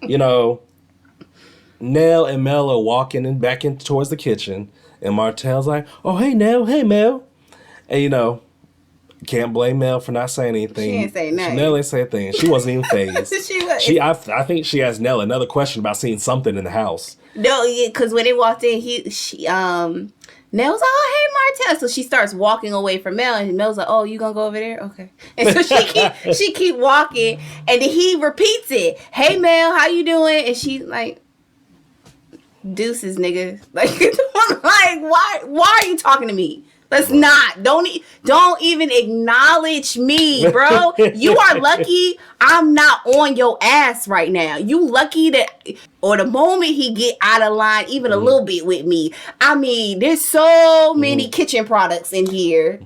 you know, Nell and Mel are walking back in towards the kitchen. And Martell's like, oh, hey, Nell, hey, Mel. And, you know, can't blame Mel for not saying anything. She ain't say nothing. Nell ain't say a thing. She wasn't even phased. I think she asked Nell another question about seeing something in the house. No, because when they walked in, Nell's like, oh, hey, Martell. So she starts walking away from Mel, and Mel's like, oh, you gonna go over there? Okay. And so she keep walking, and then he repeats it. Hey, Mel, how you doing? And she's like, Deuces, nigga. Like, why are you talking to me? Let's not. Don't even acknowledge me, bro. You are lucky I'm not on your ass right now. You lucky that, or the moment he get out of line even a little bit with me. I mean, there's so many kitchen products in here.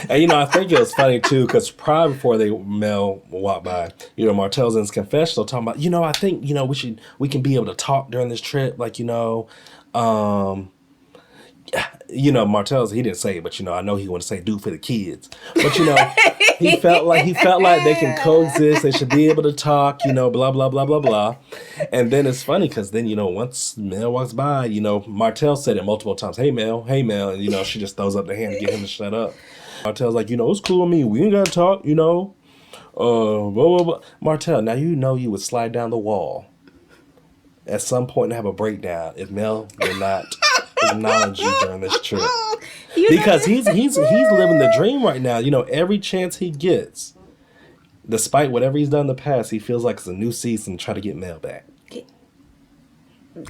And, I think it was funny, too, because prior before Mel walked by, Martell's in his confessional talking about, I think, we can be able to talk during this trip. Like, Martell's, he didn't say it, but I know he wanted to say do for the kids. But he felt like they can coexist. They should be able to talk. Blah blah blah blah blah. And then it's funny because then once Mel walks by, Martell said it multiple times. Hey Mel, and she just throws up the hand to get him to shut up. Martell's like, it's cool with me. We ain't gotta talk. Blah blah blah. Martell, now you would slide down the wall at some point and have a breakdown if Mel did not acknowledge you during this trip, because he's living the dream right now. Every chance he gets, despite whatever he's done in the past, he feels like it's a new season to try to get Mel back.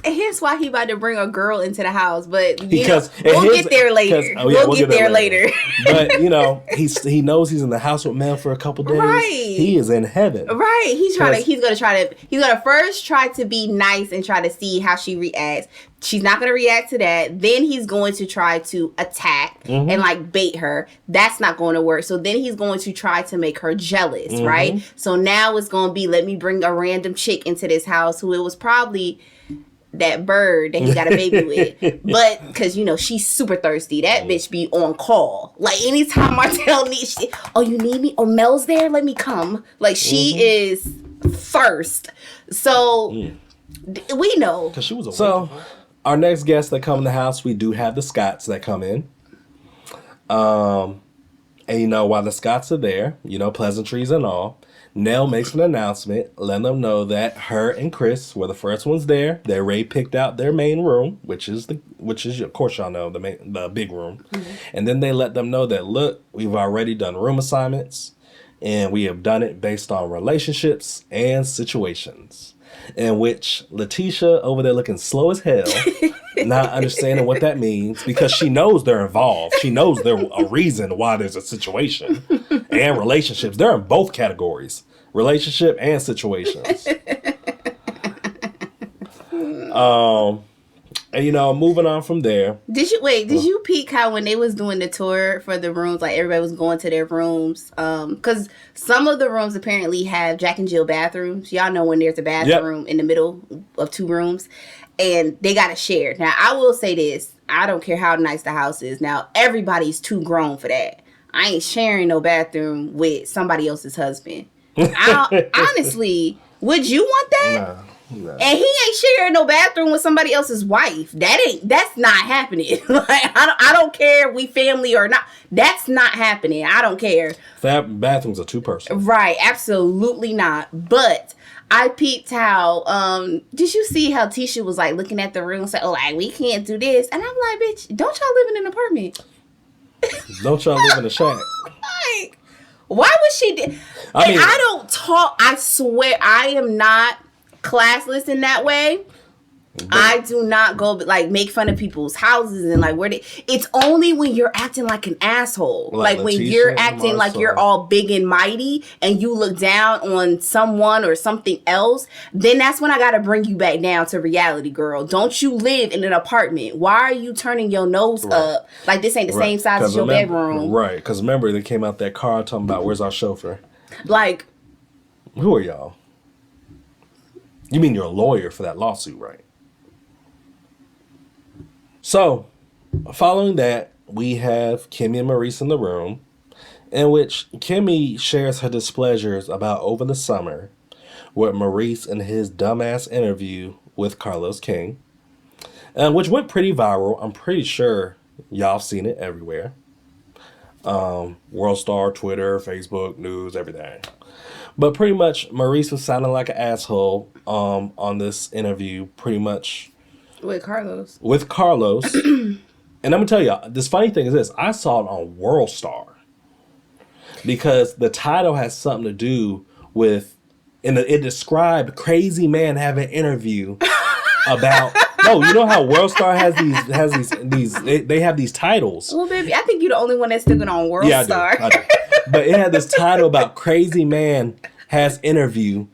Here's why he about to bring a girl into the house, but we'll get there later. We'll get there later. But he knows he's in the house with Mel for a couple days. Right. He is in heaven. Right. He's gonna first try to be nice and try to see how she reacts. She's not gonna react to that. Then he's going to try to attack and like bait her. That's not going to work. So then he's going to try to make her jealous, right? So now it's gonna be, let me bring a random chick into this house who it was probably that bird that he got a baby with, but because she's super thirsty. That bitch be on call. Like anytime Martell needs shit, oh, you need me? Oh, Mel's there, let me come. Like she is first. So we know. Because she was so our next guest that come in the house, we do have the Scotts that come in. And while the Scotts are there, pleasantries and all, Nell makes an announcement, letting them know that her and Chris were the first ones there. They already picked out their main room, which is of course y'all know the big room. And then they let them know that, look, we've already done room assignments, and we have done it based on relationships and situations. In which Letitia over there looking slow as hell, not understanding what that means, because she knows they're involved. She knows there's a reason why there's a situation and relationships. They're in both categories, relationship and situations. And moving on from there. Did you peek how when they was doing the tour for the rooms, like everybody was going to their rooms? Because some of the rooms apparently have Jack and Jill bathrooms. Y'all know when there's a bathroom in the middle of two rooms, and they got to share. Now, I will say this. I don't care how nice the house is. Now, everybody's too grown for that. I ain't sharing no bathroom with somebody else's husband. Honestly, would you want that? No. And he ain't sharing no bathroom with somebody else's wife. That's not happening. Like, I don't care if we family or not. That's not happening. I don't care. Bathrooms are two-person. Right, absolutely not. But I peeped how did you see how Tisha was like looking at the room and said, oh, like, we can't do this. And I'm like, bitch, don't y'all live in an apartment? Don't y'all live in a shack? Like, why would she I don't talk, I swear I am not classless in that way. But I do not go make fun of people's houses and like where they. It's only when you're acting like an asshole, like when you're acting like you're all big and mighty, and you look down on someone or something else. Then that's when I gotta bring you back down to reality, girl. Don't you live in an apartment? Why are you turning your nose up like this ain't the same size as your bedroom? Right? Because remember they came out that car talking about where's our chauffeur? Like, who are y'all? You mean you're a lawyer for that lawsuit, right? So, following that, we have Kimmy and Maurice in the room, in which Kimmy shares her displeasures about over the summer with Maurice and his dumbass interview with Carlos King, which went pretty viral. I'm pretty sure y'all seen it everywhere. World Star, Twitter, Facebook, news, everything. But pretty much, Maurice was sounding like an asshole on this interview, pretty much. With Carlos. And I'm going to tell y'all, this funny thing is this. I saw it on World Star. Because the title has something to do with, it described crazy man having an interview about, Oh, you know how World Star has these they have these titles. Well, baby, I think you're the only one that's sticking on World Star. I do. But it had this title about crazy man has interview,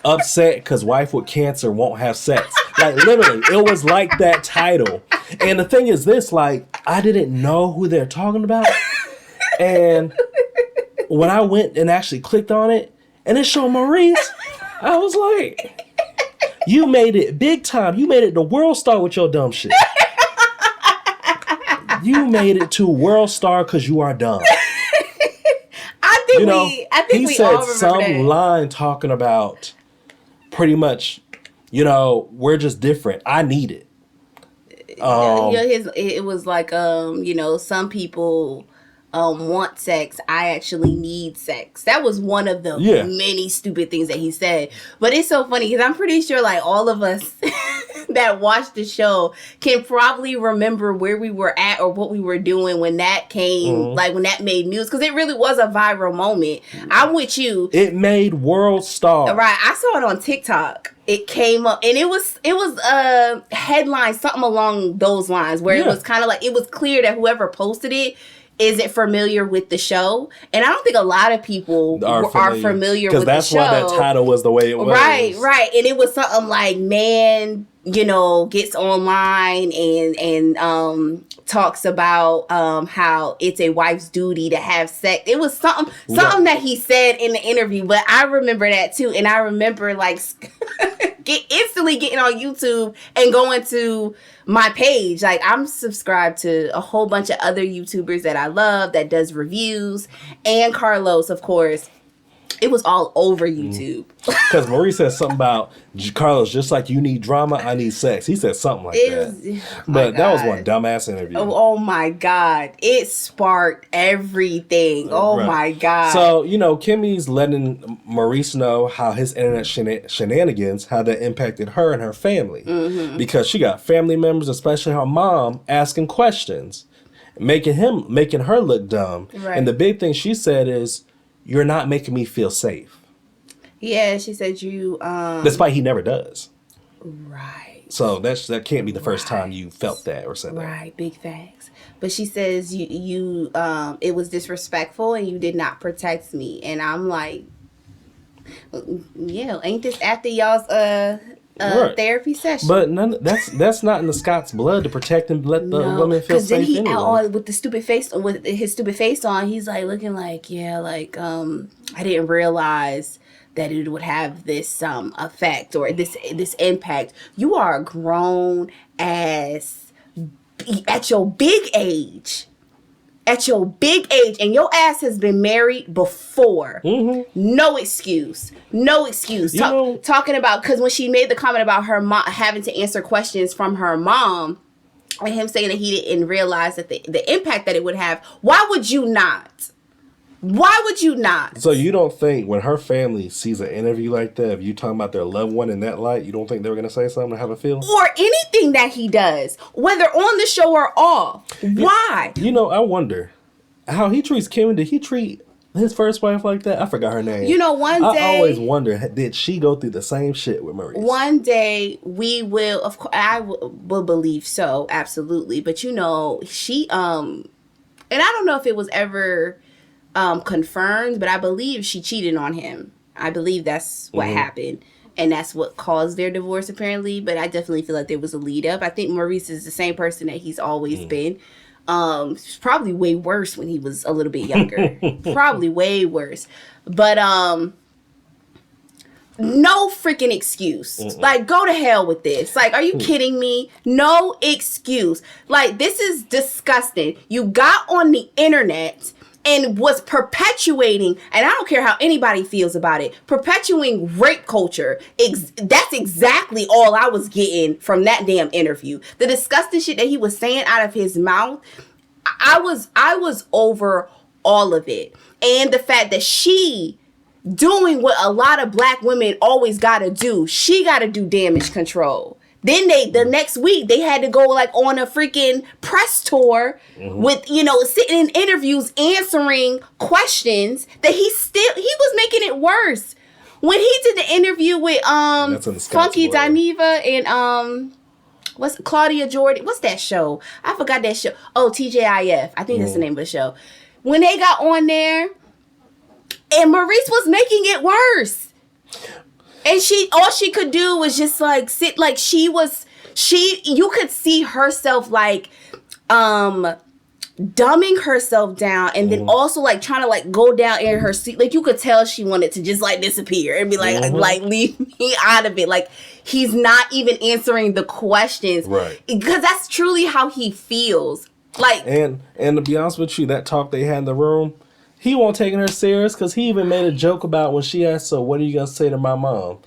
upset because wife with cancer won't have sex. Like, literally, it was like that title. And the thing is this, like, I didn't know who they're talking about. And when I went and actually clicked on it, and it showed Maurice, I was like, you made it big time. You made it to World Star with your dumb shit. You made it to World Star because you are dumb. I think he said some line talking about pretty much, we're just different. I need it. It was like, some people want sex. I actually need sex. That was one of the many stupid things that he said. But it's so funny because I'm pretty sure like all of us that watched the show can probably remember where we were at or what we were doing when that came, like when that made news. Because it really was a viral moment. I'm with you. It made World Star. Right. I saw it on TikTok. It came up and it was a headline, something along those lines where it was kind of like, it was clear that whoever posted it isn't familiar with the show. And I don't think a lot of people are familiar with the show. Because that's why that title was the way it was. Right. And it was something like, man, gets online and talks about how it's a wife's duty to have sex. It was something that he said in the interview, but I remember that too. And I remember like instantly getting on YouTube and going to my page. Like, I'm subscribed to a whole bunch of other YouTubers that I love that does reviews, and Carlos, of course. It was all over YouTube. Because Maurice said something about, Carlos, just like you need drama, I need sex. He said something like that. But that was one dumbass interview. Oh my God. It sparked everything. Oh my God. So, Kimmy's letting Maurice know how his internet shenanigans, how that impacted her and her family. Mm-hmm. Because she got family members, especially her mom, asking questions, making her look dumb. Right. And the big thing she said is, you're not making me feel safe. Yeah, she said you... Despite he never does. Right. So that can't be the first time you felt that or said that. Right, big facts. But she says you it was disrespectful and you did not protect me. And I'm like, yeah, ain't this after y'all's therapy session? But that's not in the Scott's blood to protect and let the woman feel safe. Because then he with his stupid face on, he's like looking like, I didn't realize that it would have this effect or this impact. You are a grown ass at your big age. At your big age, and your ass has been married before. Mm-hmm. No excuse. Talking about, because when she made the comment about her mom having to answer questions from her mom, and him saying that he didn't realize that the impact that it would have, why would you not? So you don't think when her family sees an interview like that, if you talking about their loved one in that light, you don't think they were going to say something or have a feeling? Or anything that he does, whether on the show or off. Why? I wonder how he treats Kim. Did he treat his first wife like that? I forgot her name. One day... I always wonder, did she go through the same shit with Maurice? One day we will, of course, I will believe so, absolutely. But she, and I don't know if it was ever... confirmed, but I believe she cheated on him. I believe that's what happened, and that's what caused their divorce apparently. But I definitely feel like there was a lead up. I think Maurice is the same person that he's always been. Probably way worse when he was a little bit younger. Probably way worse. But no freaking excuse. Like, go to hell with this. Like, are you kidding me? No excuse. Like, this is disgusting. You got on the internet and was perpetuating, and I don't care how anybody feels about it, perpetuating rape culture. That's exactly all I was getting from that damn interview. The disgusting shit that he was saying out of his mouth, I was over all of it. And the fact that she doing what a lot of black women always gotta do, she gotta do damage control. Then the next week they had to go like on a freaking press tour with, sitting in interviews answering questions that he was making it worse. When he did the interview with Funky Dineva and what's Claudia Jordan? What's that show? I forgot that show. Oh, TJIF. I think that's the name of the show. When they got on there, and Maurice was making it worse. And all she could do was just like sit, like you could see herself like, dumbing herself down, and then also like trying to like go down in her seat. Like you could tell she wanted to just like disappear and be like leave me out of it. Like he's not even answering the questions, right? Because that's truly how he feels. Like, and to be honest with you, that talk they had in the room, he won't taking her serious, because he even made a joke about when she asked, so what are you gonna say to my mom?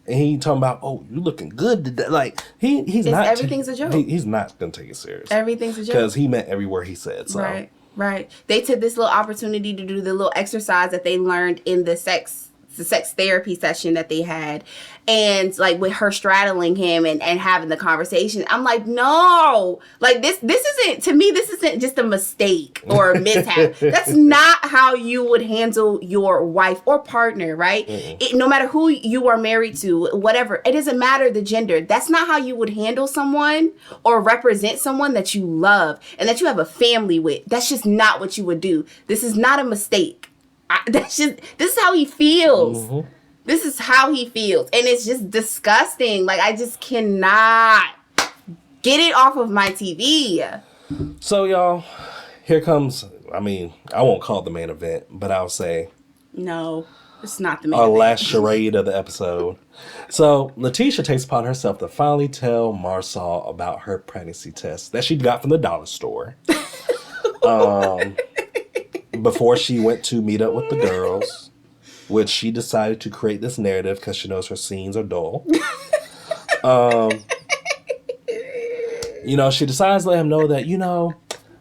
And he talking about, oh, you looking good today. Like he's not. Everything's a joke. He's not gonna take it serious. Everything's a joke because he meant every word he said. So. Right. They took this little opportunity to do the little exercise that they learned in the sex therapy session that they had, and like with her straddling him and having the conversation. I'm like, no, like this isn't, to me, this isn't just a mistake or a mishap. That's not how you would handle your wife or partner, right? No matter who you are married to, whatever, it doesn't matter the gender. That's not how you would handle someone or represent someone that you love and that you have a family with. That's just not what you would do. This is not a mistake. This is how he feels. This is how he feels. And it's just disgusting. Like, I just cannot get it off of my TV. So, y'all, here comes, I mean, I won't call it the main event, but I'll say... No, it's not the main our event. last charade of the episode. So, Letitia takes upon herself to finally tell Marsau about her pregnancy test that she got from the dollar store. Before she went to meet up with the girls, which she decided to create this narrative because she knows her scenes are dull. She decides to let him know that,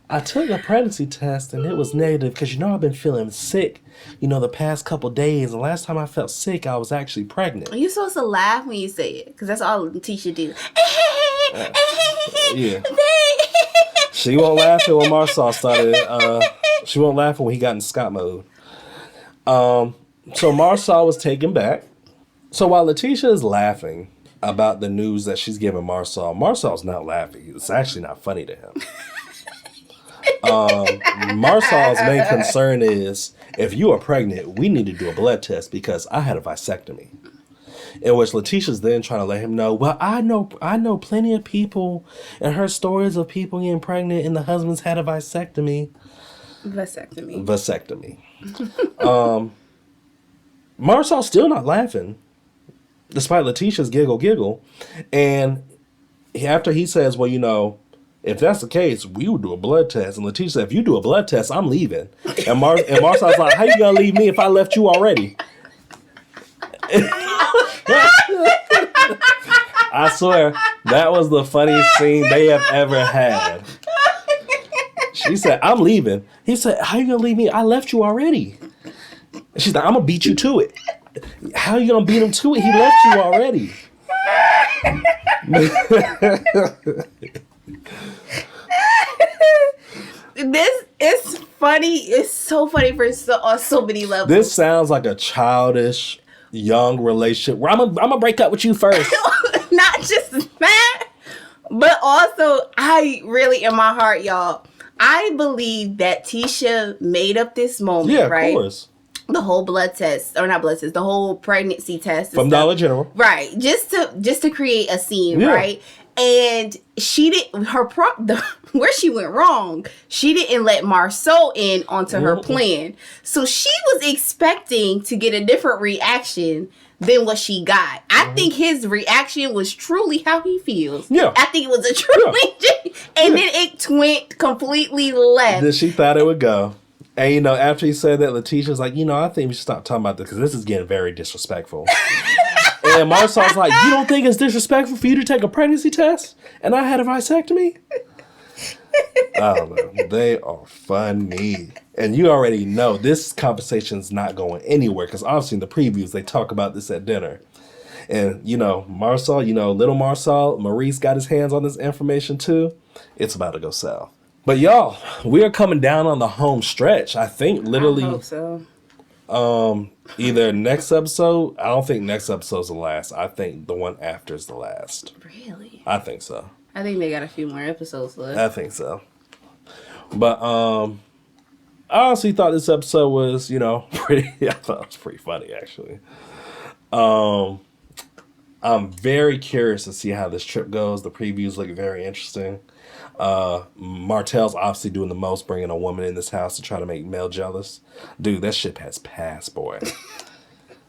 I took a pregnancy test and it was negative because, I've been feeling sick, the past couple days. And last time I felt sick, I was actually pregnant. You're supposed to laugh when you say it, because that's all Letitia do. Yeah. She won't laugh when Marsau started. She won't laugh when he got in Scott mode. So Marsau was taken back. So while Letitia is laughing about the news that she's giving Marsau's not laughing. It's actually not funny to him. Marsau's main concern is, if you are pregnant, we need to do a blood test because I had a vasectomy. In which Letitia's then trying to let him know, well, I know plenty of people and heard stories of people getting pregnant and the husbands had a vasectomy. Vasectomy. Marsau's still not laughing, despite Letitia's giggle. And after he says, well, if that's the case, we would do a blood test. And Letitia said, if you do a blood test, I'm leaving. And Marsau's like, how you gonna leave me if I left you already? I swear, that was the funniest scene they have ever had. She said, I'm leaving. He said, how you gonna leave me? I left you already. And she's like, I'm gonna beat you to it. How you gonna beat him to it? He left you already. This is funny. It's so funny on so many levels. This sounds like a childish, young relationship where I'm gonna break up with you first. Not just that, but also I really, in my heart, y'all, I believe that Tisha made up this moment, right? Of course. The whole blood test, or not blood test, the whole pregnancy test from Dollar General, right? Just to create a scene, right? And she didn't. Where she went wrong, she didn't let Marsau in onto her plan. So she was expecting to get a different reaction than what she got. I think his reaction was truly how he feels. Yeah, I think it was a truly, and then it went completely left. Then she thought it would go. And, after he said that, Letitia's like, I think we should stop talking about this because this is getting very disrespectful. And Marsau's like, you don't think it's disrespectful for you to take a pregnancy test? And I had a vasectomy? I don't know. They are funny. And you already know this conversation's not going anywhere because obviously in the previews, they talk about this at dinner. And, Marsau, little Marsau, Maurice got his hands on this information too. It's about to go south. But y'all, we are coming down on the home stretch. I think literally. I hope so. Either next episode. I don't think next episode's the last. I think the one after is the last. Really? I think so. I think they got a few more episodes left. I think so. But I honestly thought this episode was, pretty. I thought it was pretty funny, actually. I'm very curious to see how this trip goes. The previews look very interesting. Martell's obviously doing the most, bringing a woman in this house to try to make Mel jealous. Dude, that ship has passed, boy.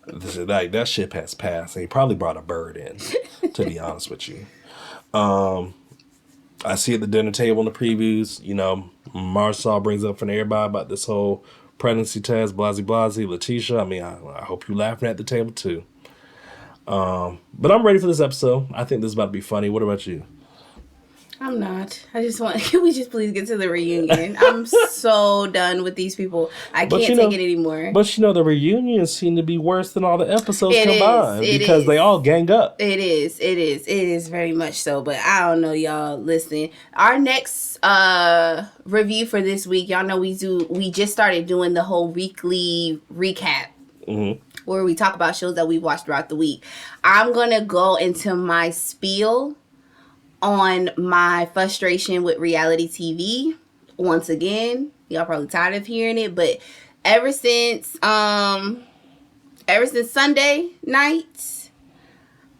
That ship has passed. And he probably brought a bird in, to be honest with you. I see at the dinner table in the previews, Marcel brings up from everybody about this whole pregnancy test, blasey, Letitia. I mean, I hope you're laughing at the table too. But I'm ready for this episode. I think this is about to be funny. What about you? I'm not. I just want, can we just please get to the reunion? I'm so done with these people. I can't take it anymore. But the reunions seem to be worse than all the episodes combined because they all gang up. It is very much so. But I don't know, y'all. Listen, our next review for this week, y'all know we just started doing the whole weekly recap. Mm-hmm. Where we talk about shows that we watched throughout the week. I'm going to go into my spiel on my frustration with reality TV. Once again, y'all probably tired of hearing it, but ever since Sunday night,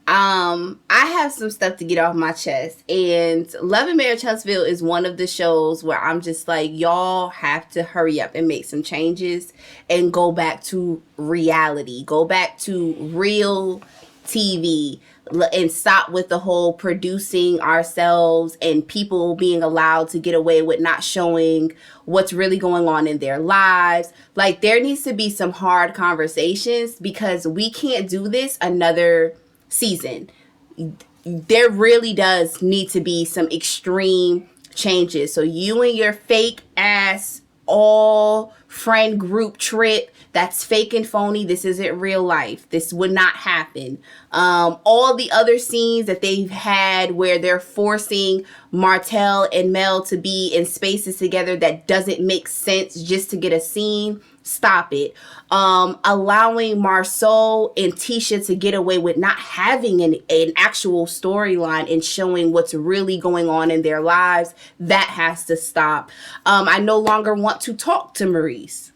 I have some stuff to get off my chest. And Love and Marriage Huntsville is one of the shows where I'm just like, y'all have to hurry up and make some changes and go back to reality. Go back to real TV and stop with the whole producing ourselves and people being allowed to get away with not showing what's really going on in their lives. Like, there needs to be some hard conversations because we can't do this another season. There really does need to be some extreme changes. So you and your fake ass all friend group trip, that's fake and phony. This isn't real life. This would not happen. All the other scenes that they've had where they're forcing Martell and Mel to be in spaces together that doesn't make sense just to get a scene. Stop it. Allowing Marceau and Tisha to get away with not having an actual storyline and showing what's really going on in their lives. That has to stop. I no longer want to talk to Maurice.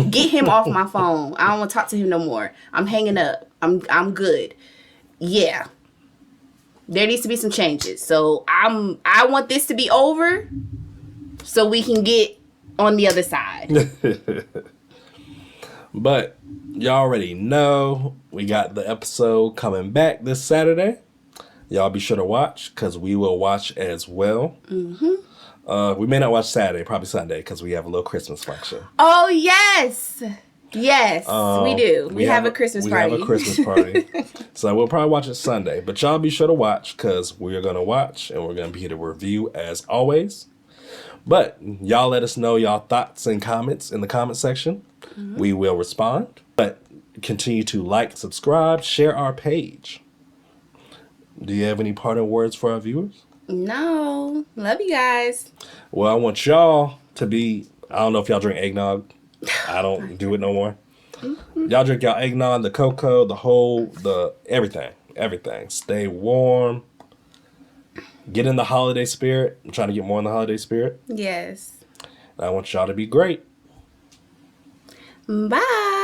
Get him off my phone. I don't want to talk to him no more. I'm hanging up. I'm good. Yeah. There needs to be some changes. So I want this to be over so we can get on the other side. But y'all already know we got the episode coming back this Saturday. Y'all be sure to watch because we will watch as well. Mm-hmm. We may not watch Saturday, probably Sunday, because we have a little Christmas function. Oh, yes. Yes, we do. We have a Christmas party. We have a Christmas party. So we'll probably watch it Sunday. But y'all be sure to watch because we're going to watch and we're going to be here to review as always. But y'all let us know y'all thoughts and comments in the comment section. Mm-hmm. We will respond. But continue to like, subscribe, share our page. Do you have any parting words for our viewers? No. Love you guys. Well, I want y'all to be, I don't know if y'all drink eggnog. I don't do it no more. Mm-hmm. Y'all drink y'all eggnog, the cocoa, the everything. Everything. Stay warm. Get in the holiday spirit. I'm trying to get more in the holiday spirit. Yes. And I want y'all to be great. Bye.